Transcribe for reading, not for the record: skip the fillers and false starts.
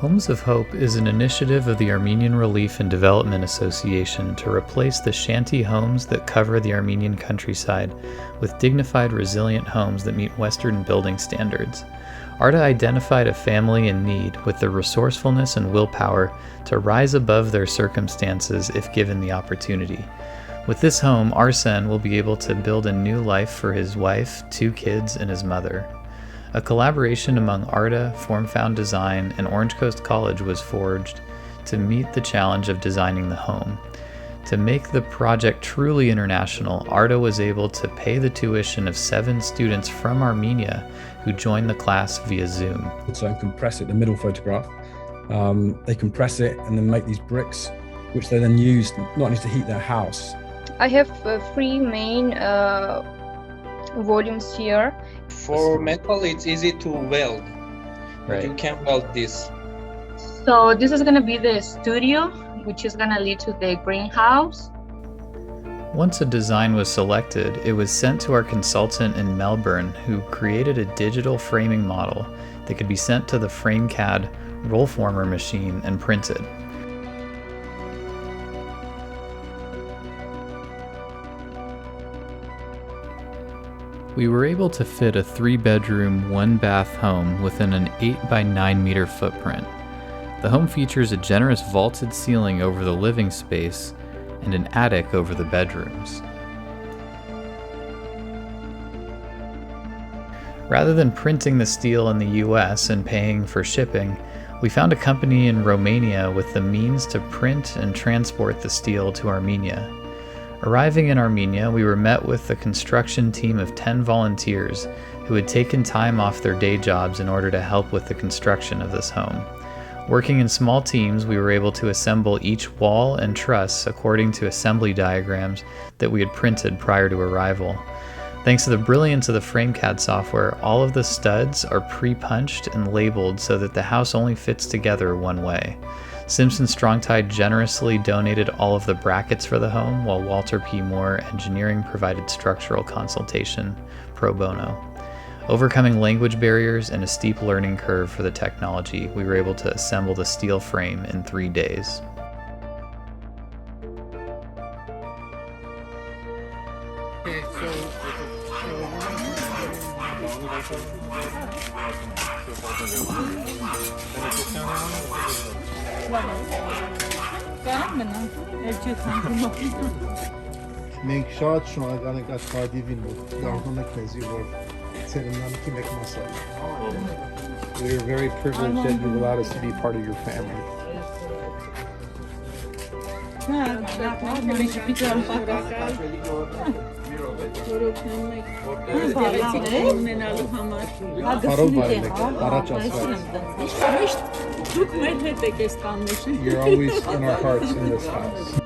Homes of Hope is an initiative of the Armenian Relief and Development Association to replace the shanty homes that cover the Armenian countryside with dignified, resilient homes that meet Western building standards. Arda identified a family in need with the resourcefulness and willpower to rise above their circumstances if given the opportunity. With this home, Arsen will be able to build a new life for his wife, 2 kids, and his mother. A collaboration among Arda, Formfound Design, and Orange Coast College was forged to meet the challenge of designing the home. To make the project truly international, Arda was able to pay the tuition of 7 students from Armenia who joined the class via Zoom. So compress it, the middle photograph. They compress it and then make these bricks, which they then use not only to heat their house. I have 3 main volumes here. For metal, it's easy to weld. Right. You can weld this. So this is going to be the studio, which is going to lead to the greenhouse. Once a design was selected, it was sent to our consultant in Melbourne, who created a digital framing model that could be sent to the FrameCAD roll former machine and printed. We were able to fit a 3-bedroom, 1-bath home within an 8 by 9 meter footprint. The home features a generous vaulted ceiling over the living space and an attic over the bedrooms. Rather than printing the steel in the US and paying for shipping, we found a company in Romania with the means to print and transport the steel to Armenia. Arriving in Armenia, we were met with a construction team of 10 volunteers who had taken time off their day jobs in order to help with the construction of this home. Working in small teams, we were able to assemble each wall and truss according to assembly diagrams that we had printed prior to arrival. Thanks to the brilliance of the FrameCAD software, all of the studs are pre-punched and labeled so that the house only fits together one way. Simpson Strong-Tie generously donated all of the brackets for the home, while Walter P. Moore Engineering provided structural consultation pro bono. Overcoming language barriers and a steep learning curve for the technology, we were able to assemble the steel frame in 3 days. Մենք շատ շնորհակալ ենք այս քարտիվին, որ դառնում եք մեզի, որ ցերեմոնիքի մեկ մասը։ We're very privileged that you allowed us to be part of your family. You're always in our hearts in this house.